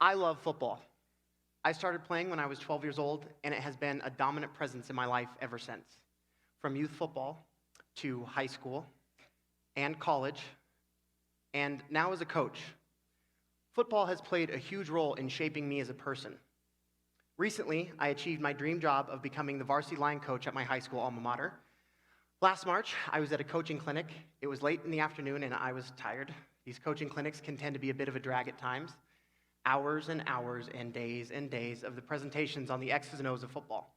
I love football. I started playing when I was 12 years old, and it has been a dominant presence in my life ever since. From youth football to high school and college, and now as a coach, football has played a huge role in shaping me as a person. Recently, I achieved my dream job of becoming the varsity line coach at my high school alma mater. Last March, I was at a coaching clinic. It was late in the afternoon, and I was tired. These coaching clinics can tend to be a bit of a drag at times. Hours and hours and days of the presentations on the X's and O's of football.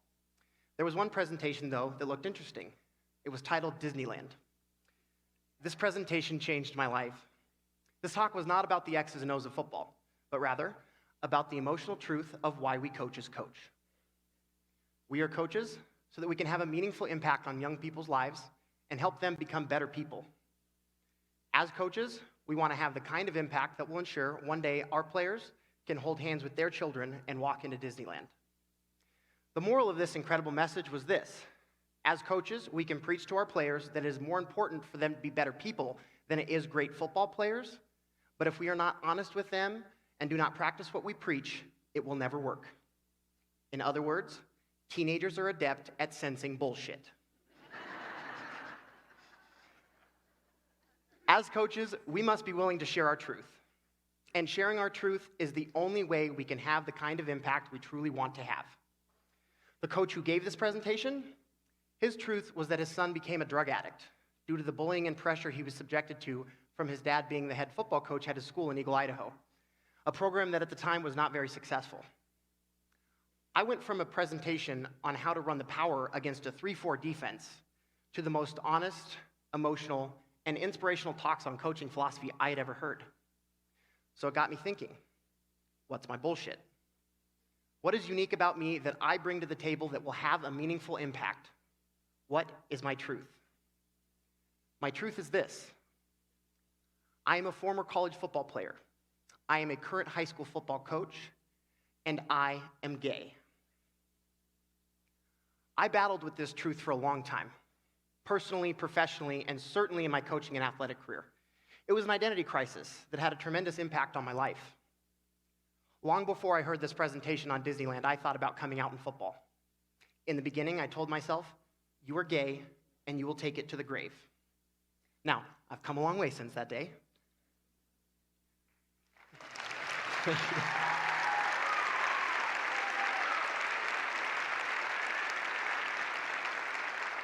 There was one presentation, though, that looked interesting. It was titled Disneyland. This presentation changed my life. This talk was not about the X's and O's of football, but rather about the emotional truth of why we coaches coach. We are coaches so that we can have a meaningful impact on young people's lives and help them become better people. As coaches, we want to have the kind of impact that will ensure one day our players can hold hands with their children and walk into Disneyland. The moral of this incredible message was this: as coaches, we can preach to our players that it is more important for them to be better people than it is great football players, but if we are not honest with them and do not practice what we preach, it will never work. In other words, teenagers are adept at sensing bullshit. As coaches, we must be willing to share our truth. And sharing our truth is the only way we can have the kind of impact we truly want to have. The coach who gave this presentation, his truth was that his son became a drug addict due to the bullying and pressure he was subjected to from his dad being the head football coach at his school in Eagle, Idaho, a program that at the time was not very successful. I went from a presentation on how to run the power against a 3-4 defense to the most honest, emotional, and inspirational talks on coaching philosophy I had ever heard. So it got me thinking, what's my bullshit? What is unique about me that I bring to the table that will have a meaningful impact? What is my truth? My truth is this: I am a former college football player. I am a current high school football coach, and I am gay. I battled with this truth for a long time, personally, professionally, and certainly in my coaching and athletic career. It was an identity crisis that had a tremendous impact on my life. Long before I heard this presentation on Disneyland, I thought about coming out in football. In the beginning, I told myself, you are gay, and you will take it to the grave. Now, I've come a long way since that day.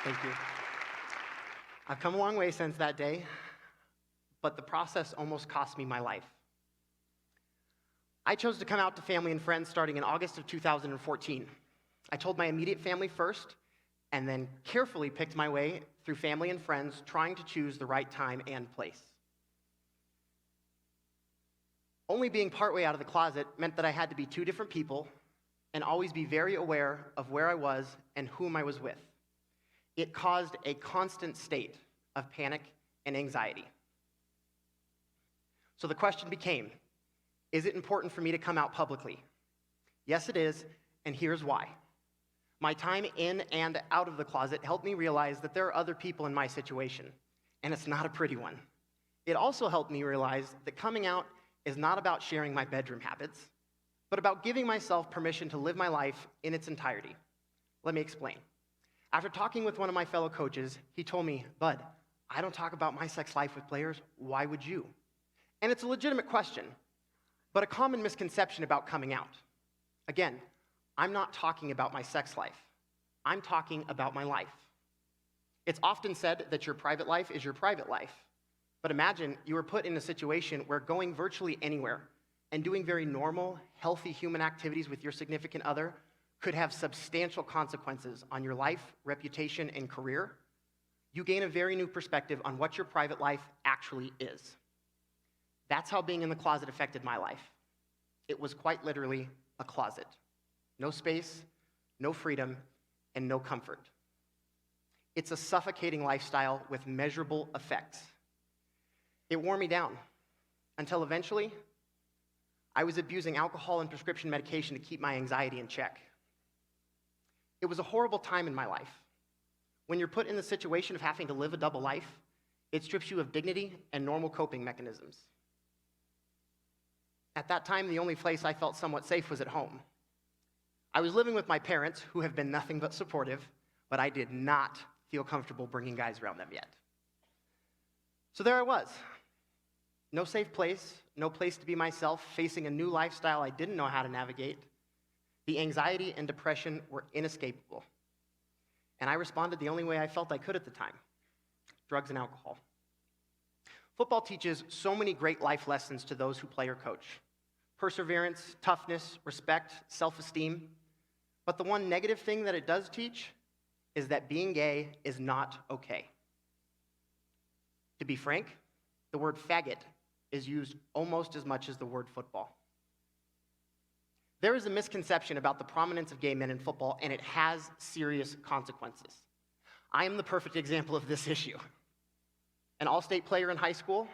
Thank you. I've come a long way since that day, but the process almost cost me my life. I chose to come out to family and friends starting in August of 2014. I told my immediate family first, and then carefully picked my way through family and friends, trying to choose the right time and place. Only being partway out of the closet meant that I had to be two different people and always be very aware of where I was and whom I was with. It caused a constant state of panic and anxiety. So the question became, is it important for me to come out publicly? Yes, it is, and here's why. My time in and out of the closet helped me realize that there are other people in my situation, and it's not a pretty one. It also helped me realize that coming out is not about sharing my bedroom habits, but about giving myself permission to live my life in its entirety. Let me explain. After talking with one of my fellow coaches, he told me, Bud, I don't talk about my sex life with players. Why would you? And it's a legitimate question, but a common misconception about coming out. Again, I'm not talking about my sex life. I'm talking about my life. It's often said that your private life is your private life. But imagine you were put in a situation where going virtually anywhere and doing very normal, healthy human activities with your significant other could have substantial consequences on your life, reputation, and career. You gain a very new perspective on what your private life actually is. That's how being in the closet affected my life. It was quite literally a closet. No space, no freedom, and no comfort. It's a suffocating lifestyle with measurable effects. It wore me down until eventually I was abusing alcohol and prescription medication to keep my anxiety in check. It was a horrible time in my life. When you're put in the situation of having to live a double life, it strips you of dignity and normal coping mechanisms. At that time, the only place I felt somewhat safe was at home. I was living with my parents, who have been nothing but supportive, but I did not feel comfortable bringing guys around them yet. So there I was. No safe place, no place to be myself, facing a new lifestyle I didn't know how to navigate. The anxiety and depression were inescapable. And I responded the only way I felt I could at the time: drugs and alcohol. Football teaches so many great life lessons to those who play or coach: perseverance, toughness, respect, self-esteem. But the one negative thing that it does teach is that being gay is not okay. To be frank, the word faggot is used almost as much as the word football. There is a misconception about the prominence of gay men in football, and it has serious consequences. I am the perfect example of this issue. An all-state player in high school,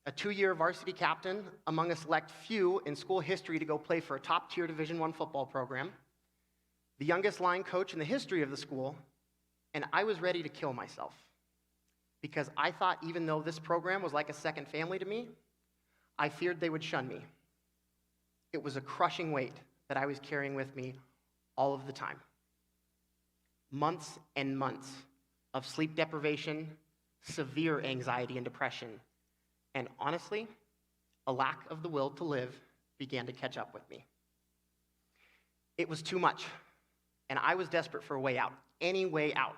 a 2-year varsity captain among a select few in school history to go play for a top-tier Division I football program, the youngest line coach in the history of the school, and I was ready to kill myself because I thought even though this program was like a second family to me, I feared they would shun me. It was a crushing weight that I was carrying with me all of the time. Months and months of sleep deprivation, severe anxiety and depression, and honestly, a lack of the will to live began to catch up with me. It was too much, and I was desperate for a way out, any way out.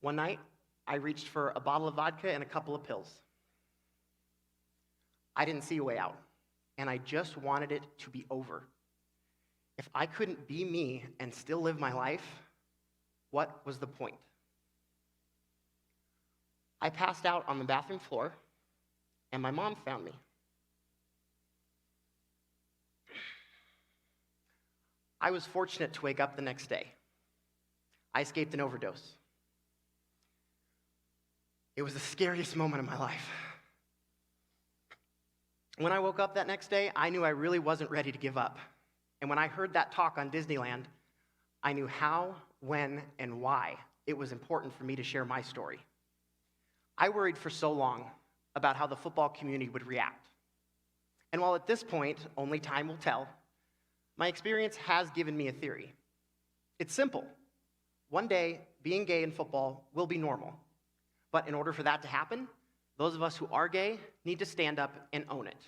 One night, I reached for a bottle of vodka and a couple of pills. I didn't see a way out, and I just wanted it to be over. If I couldn't be me and still live my life, what was the point? I passed out on the bathroom floor, and my mom found me. I was fortunate to wake up the next day. I escaped an overdose. It was the scariest moment of my life. When I woke up that next day, I knew I really wasn't ready to give up. And when I heard that talk on Disneyland, I knew how, when, and why it was important for me to share my story. I worried for so long about how the football community would react. And while at this point, only time will tell, my experience has given me a theory. It's simple. One day, being gay in football will be normal. But in order for that to happen, those of us who are gay need to stand up and own it.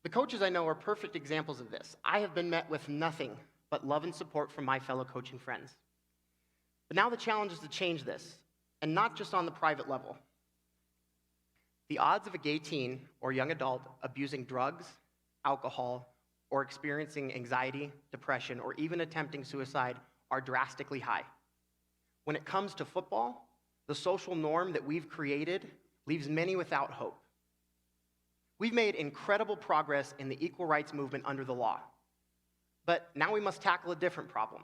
The coaches I know are perfect examples of this. I have been met with nothing but love and support from my fellow coaching friends. But now the challenge is to change this, and not just on the private level. The odds of a gay teen or young adult abusing drugs, alcohol, or experiencing anxiety, depression, or even attempting suicide are drastically high. When it comes to football, the social norm that we've created leaves many without hope. We've made incredible progress in the equal rights movement under the law. But now we must tackle a different problem: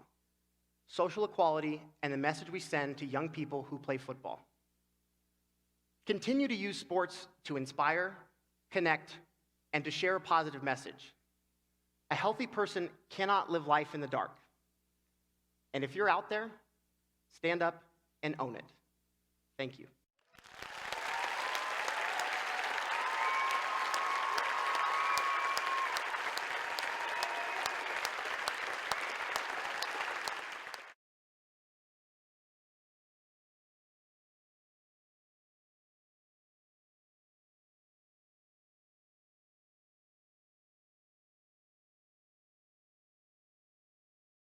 social equality and the message we send to young people who play football. Continue to use sports to inspire, connect, and to share a positive message. A healthy person cannot live life in the dark. And if you're out there, stand up and own it. Thank you.